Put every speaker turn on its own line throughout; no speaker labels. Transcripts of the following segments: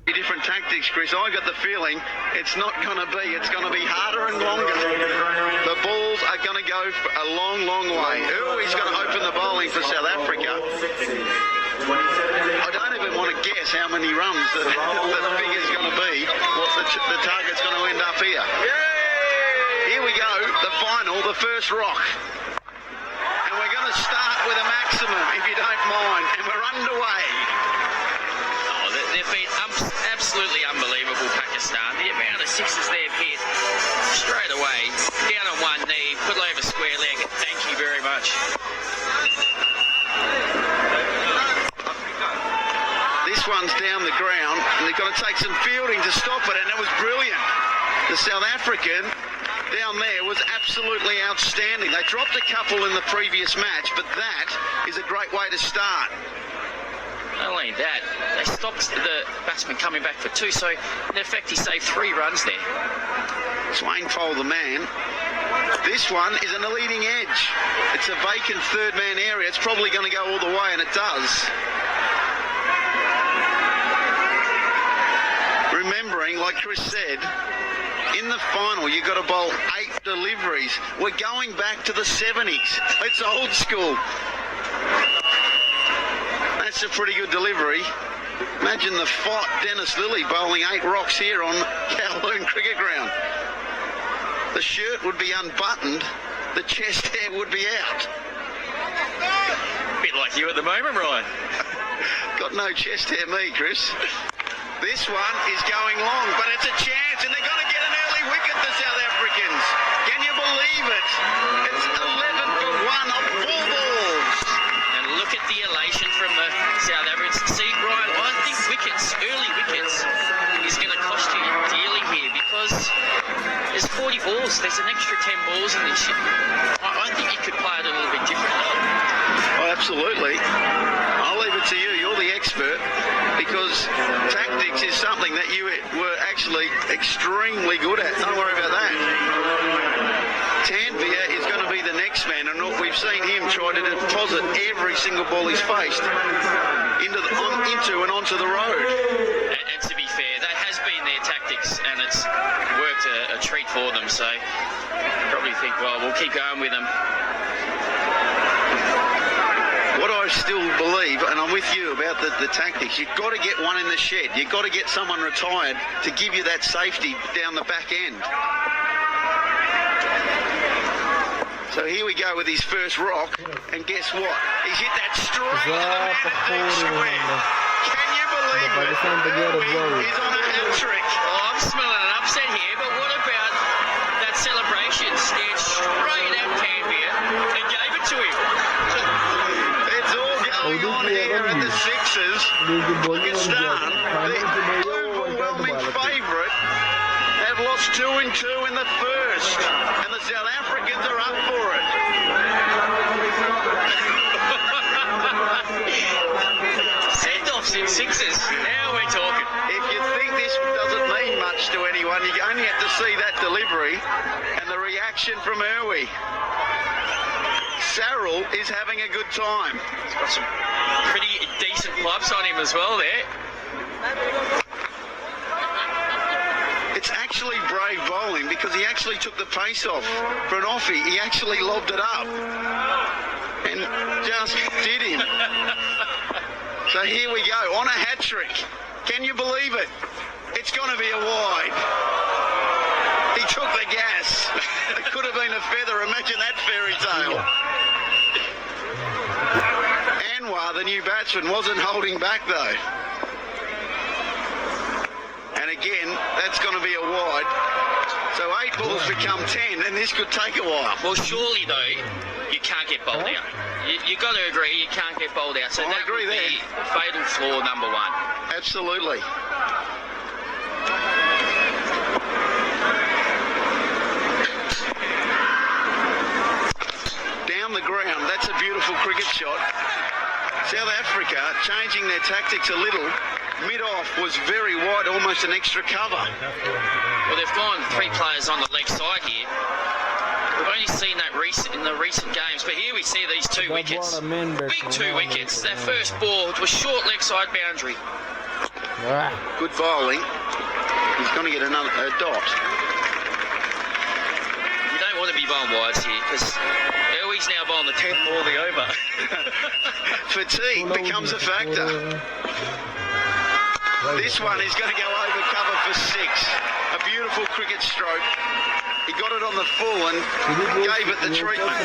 Different tactics, Chris. I got the feeling it's not going to be. It's going to be harder and longer. The balls are going to go for a long, long way. He's going to open the bowling for South Africa. I don't even want to guess how many runs the figure's going to be, what the target's going to end up here. Here we go, the final, the first rock. And we're going to start with a maximum, if you don't mind, and we're underway.
They've been absolutely unbelievable, Pakistan. The amount of sixes they've hit straight away, down on one knee, put over square leg. Thank you very much.
This one's down the ground, and they've got to take some fielding to stop it, and it was brilliant. The South African down there was absolutely outstanding. They dropped a couple in the previous match, but that is a great way to start.
Not only that, they stopped the batsman coming back for two, so in effect he saved 3 runs there.
Swain Pole the man. This one is in the leading edge. It's a vacant third man area. It's probably going to go all the way, and it does. Remembering, like Chris said, in the final you've got to bowl 8 deliveries. We're going back to the 70s. It's old school. That's a pretty good delivery. Imagine the fight, Dennis Lilly bowling 8 rocks here on Kowloon Cricket Ground. The shirt would be unbuttoned, the chest hair would be out.
A bit like you at the moment, Ryan.
Got no chest hair, me, Chris. This one is going long, but it's a chance, and they're going to get an early wicket, the South Africans. Can you believe it? It's 11 for 1 off 4 balls.
Look at the elation from the South Africans. See, Brian, I think wickets, early wickets, is going to cost you dearly here because there's 40 balls. There's an extra 10 balls in this. I think you could play it a little bit differently.
Oh, absolutely. I'll leave it to you. You're the expert because tactics is something that you were actually extremely good at. Don't worry about that. Tanvir is going to be the next man, and we've seen him try to deposit every single ball he's faced into and onto the road.
And to be fair, that has been their tactics, and it's worked a treat for them. So probably think, well, we'll keep going with them.
What I still believe, and I'm with you about the tactics, you've got to get one in the shed. You've got to get someone retired to give you that safety down the back end. So here we go with his first rock, and guess what? He's hit that straight to the man square. Can you believe it? He's on a hat-trick.
Oh, I'm smelling an upset here, but what about that celebration? Stared straight at Tanvir and gave it to him.
It's all going on here at the Sixers. Pakistan, the overwhelming favourite, have lost 2 and 2 in the first, and the South Africans are up for it.
Send-offs in sixes. Now we're talking.
If you think this doesn't mean much to anyone, you only have to see that delivery and the reaction from Irwi. Sarrell is having a good time.
He's got some pretty decent clubs on him as well there.
It's actually brave bowling because he actually took the pace off. For an offie, he actually lobbed it up and just did him. So here we go, on a hat-trick. Can you believe it? It's going to be a wide. He took the gas. It could have been a feather. Imagine that fairy tale. Anwar, the new batsman, wasn't holding back though. And again, that's going to be a wide. So 8 balls become 10, and this could take a while.
Well, surely though, you can't get bowled out. You got to agree, you can't get bowled out. So
I
that
agree
would be fatal flaw number 1.
Absolutely. Down the ground, that's a beautiful cricket shot. South Africa changing their tactics a little. Mid-off was very wide, almost an extra cover.
Well, they've gone 3 players on the leg side here. We've only seen that in the recent games, but here we see these 2 wickets. Big 2 wickets. That first ball was short leg side boundary.
Good bowling. He's going to get a dot.
You don't want to be bowling wides here because Elwie's now bowling the 10th ball of the over.
Fatigue becomes a factor. This one is going to go over cover for 6. A beautiful cricket stroke. He got it on the full and gave it the treatment.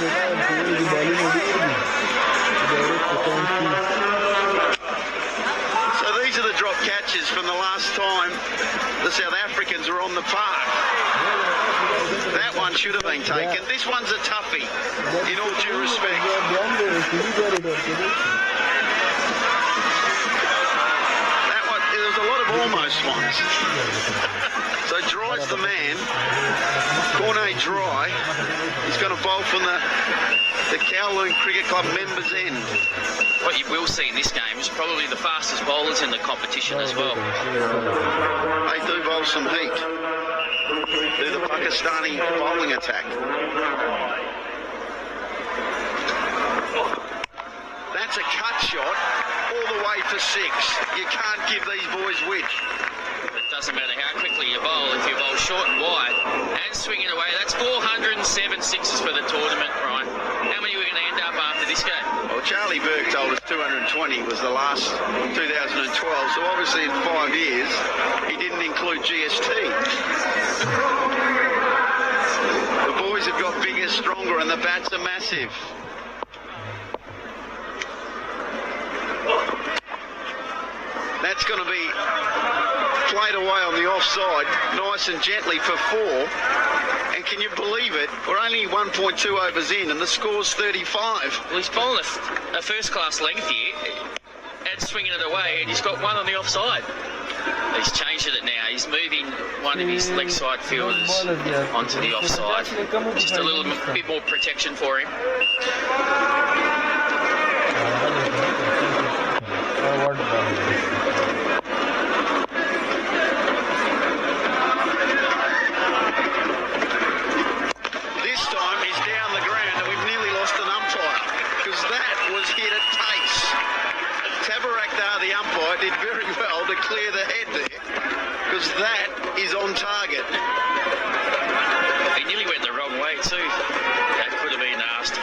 So these are the drop catches from the last time the South Africans were on the park. That one should have been taken. This one's a toughie, in all due respect. That one, there was a lot of almost ones. So Dry's the man. Cornet Dry. He's going to bowl from the Kowloon Cricket Club members' end.
What you will see in this game is probably the fastest bowlers in the competition as well.
They do bowl some heat. Do the Pakistani bowling attack. That's a cut shot all the way for 6. You can't give these boys width.
It doesn't matter how quickly you bowl. If you bowl short and wide and swing it away, that's 407 sixes for the tournament, Brian. How many are we going to end up after this game?
Well, Charlie Burke told us 220 was the last 2012, so obviously in 5 years he didn't include GST. The boys have got bigger, stronger, and the bats are massive. That's going to be played away on the offside, nice and gently for 4. And can you believe it? We're only 1.2 overs in, and the score's 35.
Well, he's bowling a first-class length here and swinging it away, and he's got one on the offside. He's changed it now. He's moving one of his leg side fielders onto the offside. Just a little bit more protection for him.
This time he's down the ground and we've nearly lost an umpire because that was hit at pace. Tabarakdar, the umpire, did very well to clear the head there because that is on target.
He nearly went the wrong way too. That could have been nasty.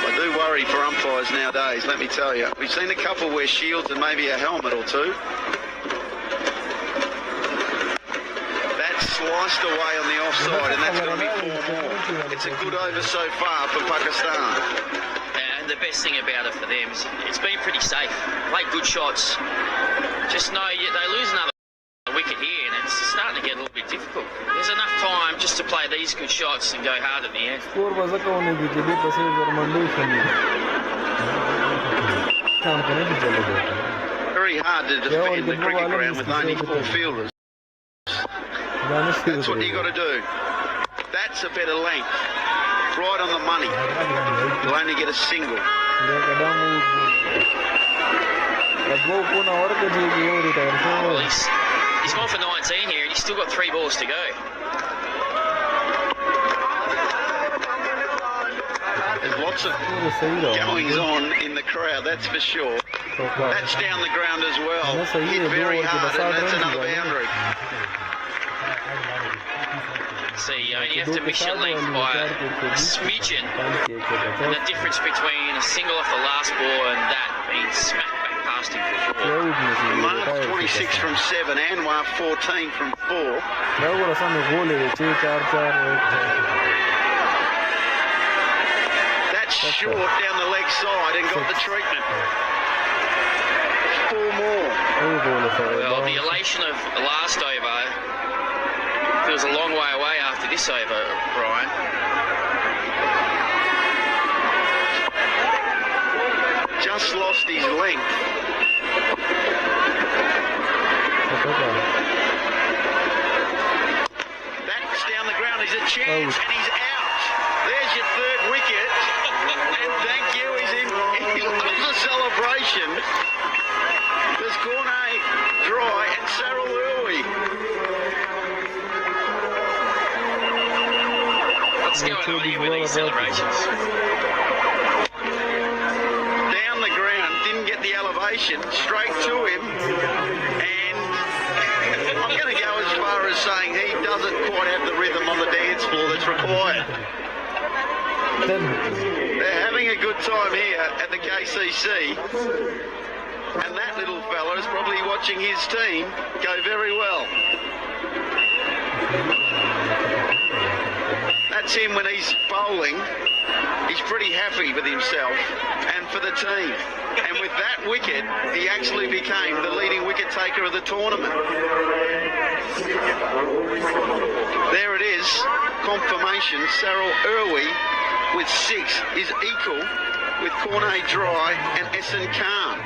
I do worry for umpires nowadays, let me tell you. We've seen a couple wear shields and maybe a helmet or two. That's sliced away on the offside and that's going to be 4 more. It's a good over so far for Pakistan.
And the best thing about it for them is it's been pretty safe. Play good shots. Just know they lose another wicket here and it's starting to get a little bit difficult. There's enough time just to play these good shots and go hard at the end.
Very hard to defend the cricket ground with only 4 fielders. That's what you got to do. That's a better length. Right on the money. You'll only get a single.
Well, he's gone for 19 here and he's still got 3 balls to go.
There's lots of goings on in the crowd, that's for sure. That's down the ground as well. Hit very hard and that's another boundary.
See, you only have to miss your length by a smidgen. And the difference between a single off the last ball and that being smacked back past him for sure.
Mark 26 from 7, Anwar 14 from 4. That's short down the leg side and got the treatment. 4 more.
Well, the elation of the last over feels a long way away after this over, Brian.
Just lost his length. That's down the ground. He's a chance and he's out. There's your 3rd wicket. And thank you. He loves the celebration. There's Cornet Dry and Saril Urwi.
What's going on here with these celebrations?
Down the ground, didn't get get the elevation straight to him, and I'm going to go as far as saying he doesn't quite have the rhythm on the dance floor that's required. They're having a good time here at the KCC, and that little fella is probably watching his team go very well. That's him when he's bowling. He's pretty happy with himself and for the team. And with that wicket, he actually became the leading wicket taker of the tournament. There it is, confirmation. Sarel Irwi with 6 is equal with Cornet Dry and Essen Khan.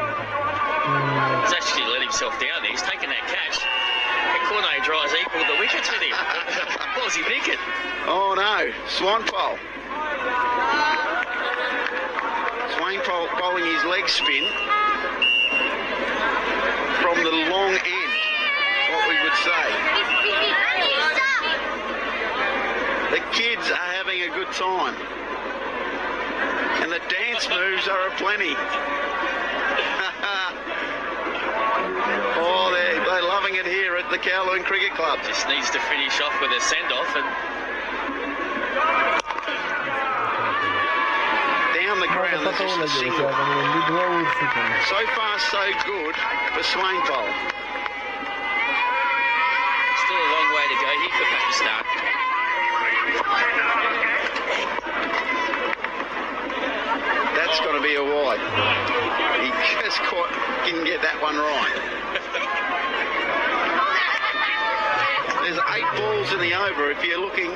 He's actually let himself down there. He's taken that catch. And Cornet Dry's equalled the wickets with him. What was he thinking?
Oh no, Swainpole. Swainpole bowling his leg spin from the long end, what we would say. The kids are having a good time. And the dance moves are aplenty. Oh, they're loving it here at the Kowloon Cricket Club.
Just needs to finish off with a send-off and
down the ground, there's just a single. So far, so good for Swainpole.
still a long way to go here for Pakistan.
That's got to be a wide. He just didn't get that one right. There's 8 balls in the over if you're looking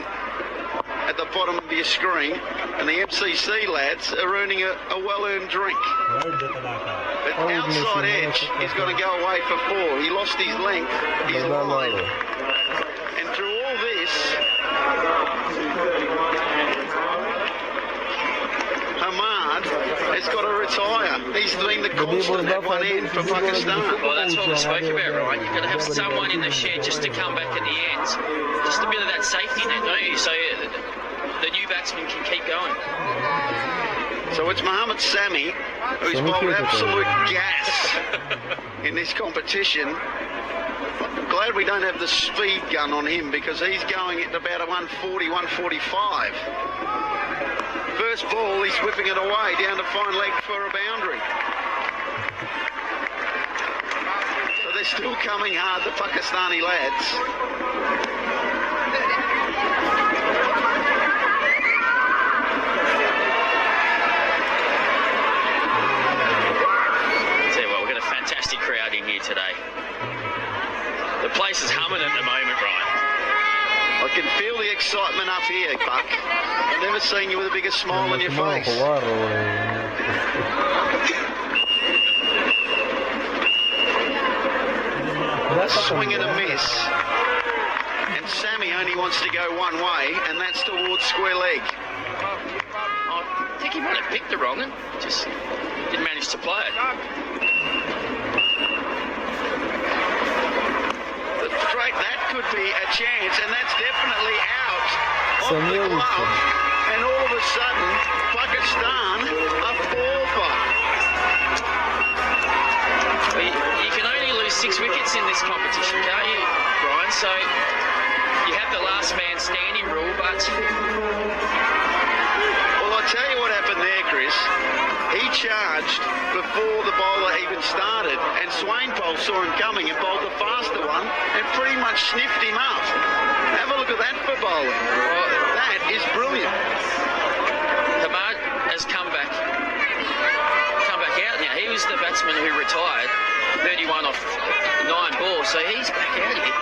at the bottom of your screen, and the MCC lads are earning a well-earned drink. But outside edge, he's got to go away for 4. He lost his length, his line. And through all this, Hamad has got to retire. He's been the constant at one end for Pakistan.
Well, that's what we spoke about, right? You've got to have someone in the shed just to come back at the ends. Just a bit of that safety net, don't you? So the new batsman can keep going.
So it's Mohammad Sami, who's bowled absolute gas in this competition. Glad we don't have the speed gun on him, because he's going at about a 140, 145. First ball, he's whipping it away down to fine leg for a boundary. So they're still coming hard, the Pakistani lads. Crowd in here today. The place is humming at the moment, Ryan. I can feel the excitement up here, Buck. I've never seen you with a bigger smile on your face. A swing and a miss. And Sammy only wants to go one way, and that's towards square leg.
I think he might have picked the wrong one, just didn't manage to play it.
That could be a chance, and that's definitely out of the glove. And all of a sudden, Pakistan are 4-for.
You can only lose 6 wickets in this competition, can't you, Brian? So you have the last man standing rule, but...
Well, I'll tell you what happened there, Chris. He charged before the bowler even started, and Swainpole saw him coming and bowled the faster one and pretty much sniffed him up. Have a look at that for bowling. Well, that is brilliant.
Hamad has come back out now. He was the batsman who retired, 31 off 9 balls, so he's back out here.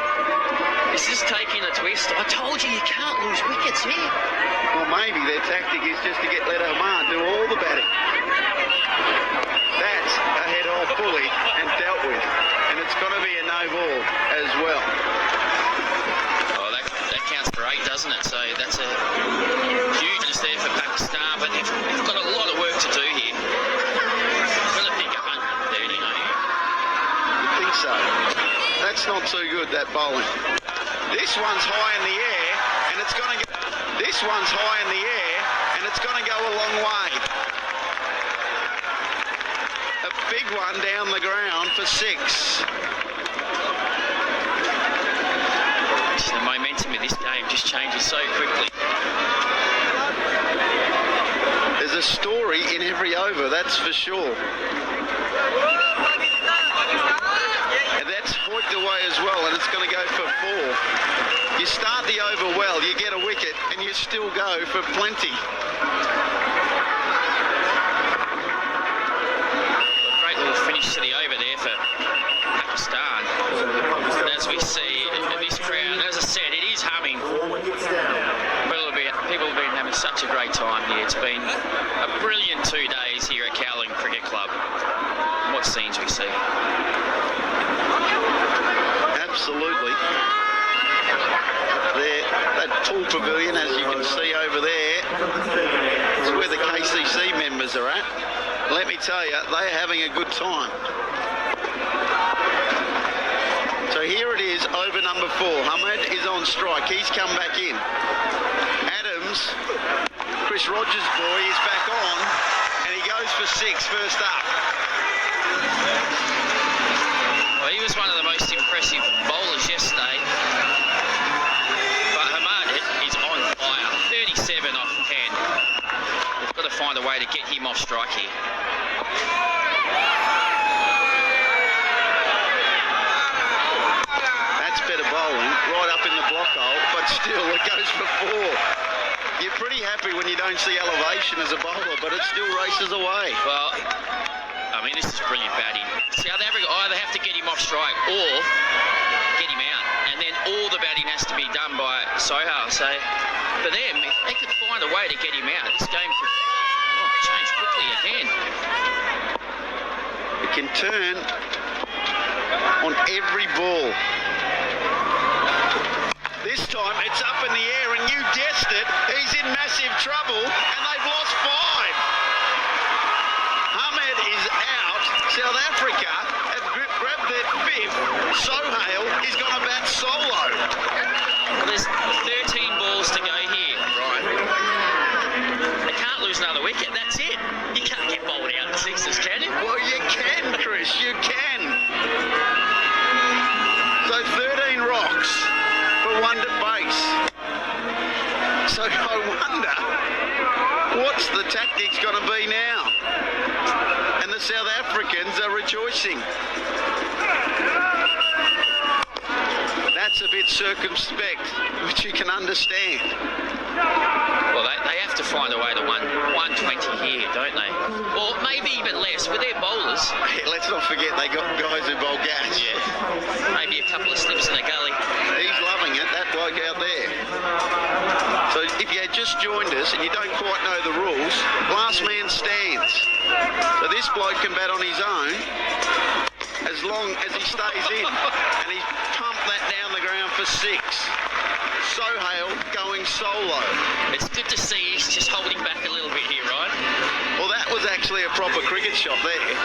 This is taking a twist. I told you can't lose wickets here.
Well, maybe their tactic is just to let Hamad do all the batting. That's a head off fully and dealt with, and it's got to be a no ball as well.
Oh, that counts for 8, doesn't it? So that's a huge miss there for Pakistan, but they've got a lot of work to do here. Got to pick 130, don't you?
I think so. That's not too good, that bowling. This one's high in the air, and it's going to go. This one's high in the air, and it's going to go a long way. A big big one down the ground for 6.
The momentum of this game just changes so quickly.
There's a story in every over, that's for sure. And that's hoiked away as well, and it's going to go for 4. You start the over well, you get a wicket, and you still go for plenty.
A great little finish to the over there for Pakistan. And as we see this crowd, as I said, it is humming. People have been having such a great time here. It's been a brilliant 2 days here at Cowling Cricket Club. And what scenes we see.
Absolutely. There, that tall pavilion, as you can see over there, is where the KCC members are at. Let me tell you, they are having a good time. So here it is, over number 4. Ahmed is on strike. He's come back in. Adams, Chris Rogers' boy, is back on, and he goes for 6 first up.
Well, he was one of the most impressive bowlers yesterday. But Ahmed is on fire. 37 off 10. We've got to find a way to get him off strike here.
Better bowling, right up in the block hole, but still it goes for 4. You're pretty happy when you don't see elevation as a bowler, but it still races away.
Well, I mean, this is brilliant batting. South Africa either have to get him off strike or get him out, and then all the batting has to be done by Sohail. So for them, if they could find a way to get him out, this game could change quickly again.
It can turn on every ball. This time it's up in the air, and you guessed it, he's in massive trouble, and they've lost 5. Ahmed is out. South Africa have grabbed their 5th. Sohail is going to bat solo.
Well, there's 13 balls to go here, Brian. They can't lose another wicket, that's it. You can't get bowled out in 6s, can you?
Well, you can, Chris, you can. So 13 rocks for 1 to base. So I wonder, what's the tactics going to be now? And the South Africans are rejoicing. That's a bit circumspect, which you can understand.
Well, they have to find a way to 120 here, don't they? Or maybe even less with their bowlers.
Hey, let's not forget they got guys who bowl gas.
Yeah, maybe a couple of slips in the gully.
He's loving it, that bloke out there. So if you had just joined us and you don't quite know the rules, last man stands. So this bloke can bat on his own as long as he stays in. And he's pumped that down the ground for 6. Sohail going solo.
It's good to see he's just holding back a little bit here, right?
Well, that was actually a proper cricket shot there,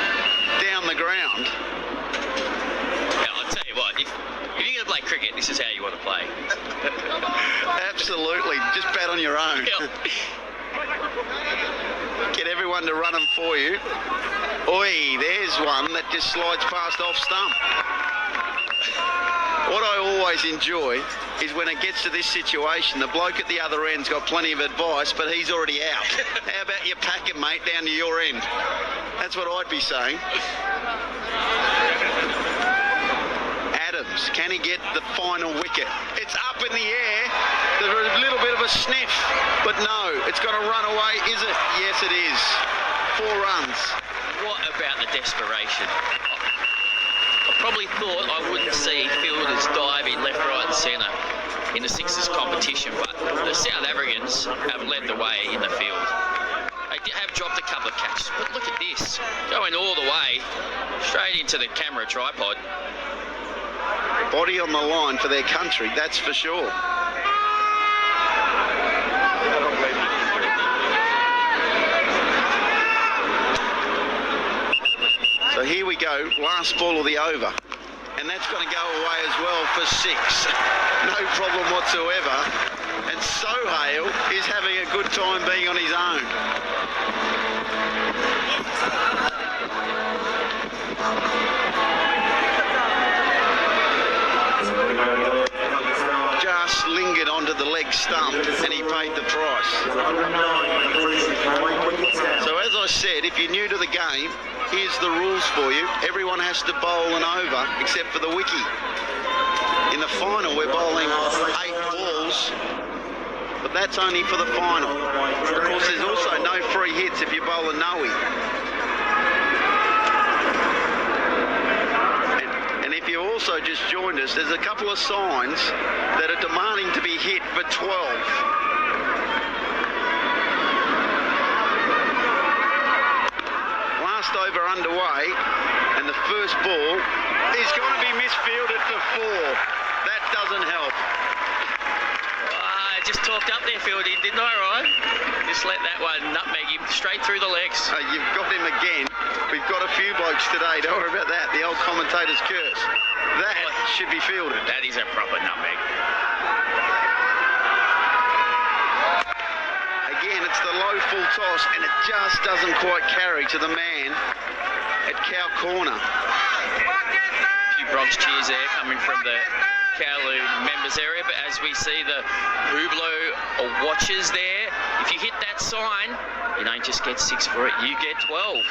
down the ground.
Yeah, I'll tell you what, if you're going to play cricket, this is how you want to play.
Absolutely, just bat on your own. Get everyone to run them for you. Oi, there's one that just slides past off stump. What I always enjoy is when it gets to this situation, the bloke at the other end's got plenty of advice, but he's already out. How about you pack it, mate, down to your end? That's what I'd be saying. Adams, can he get the final wicket? It's up in the air. There's a little bit of a sniff, but no, it's going to run away, is it? Yes, it is. 4 runs.
What about the desperation? I probably thought I wouldn't see fielders diving left, right and centre in the 6s competition, but the South Africans have led the way in the field. They have dropped a couple of catches, but look at this. Going all the way, straight into the camera tripod.
Body on the line for their country, that's for sure. So here we go, last ball of the over. And that's going to go away as well for 6. No problem whatsoever. And Sohail is having a good time being on his own. to the game. Here's the rules for you. Everyone has to bowl an over except for the wicky. In the final, we're bowling 8 balls, but that's only for the final. Of course, there's also no free hits if you bowl a no-ie. And if you also just joined us, there's a couple of signs that are demanding to be hit for 12. Last over underway, and the first ball is going to be misfielded for 4. That doesn't help.
I just talked up there, fielding, didn't I, Ryan? Just let that one nutmeg him straight through the legs.
You've got him again. We've got a few blokes today. Don't worry about that. The old commentator's curse. That should be fielded.
That is a proper nutmeg.
Again, it's the low full toss, and it just doesn't quite carry to the man at cow corner.
A few Bronx cheers there coming from the Kowloon members area, but as we see the Hublot watches there, if you hit that sign, you don't just get 6 for it, you get 12.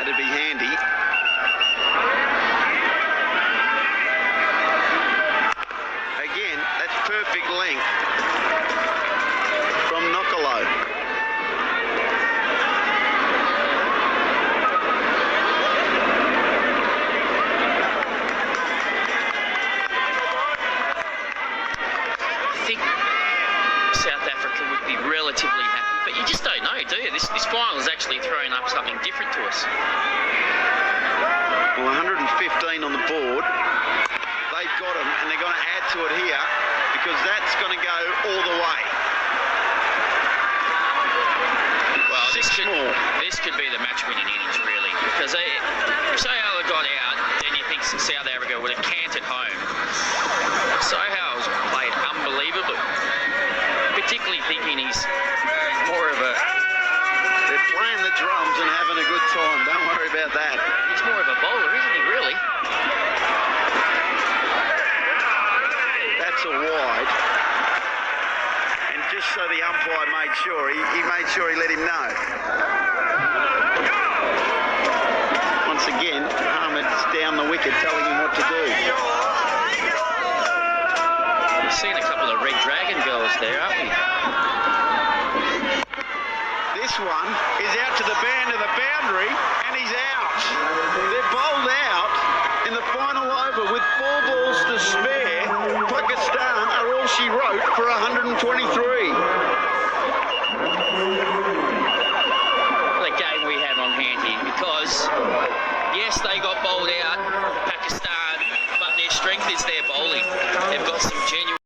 That'd be handy. Again, that's perfect length from Nokolo.
I think South Africa would be relatively happy, but you just don't know, do you? This final is actually throwing up something different to us.
Well, 115 on the board. They've got them, and they're going to add to it here because that's going to go all the way.
Well, this could be the match-winning innings, really, because if Sohail got out, then you think South Africa would have canted home. Sohail's played unbelievably, particularly thinking he's more of a...
They're playing the drums and having a good time. Don't worry about that.
He's more of a bowler, isn't he, really?
That's a wide. And just so the umpire made sure, he made sure he let him know. Once again, Ahmed's down the wicket telling him what to do.
We've seen a couple of Red Dragon girls there, haven't we?
This one is out to the band of the boundary, and he's out. They're bowled out in the final over with 4 balls to spare. Pakistan are all she wrote for 123.
The game we have on hand here, because yes, they got bowled out, Pakistan, but their strength is their bowling. They've got some genuine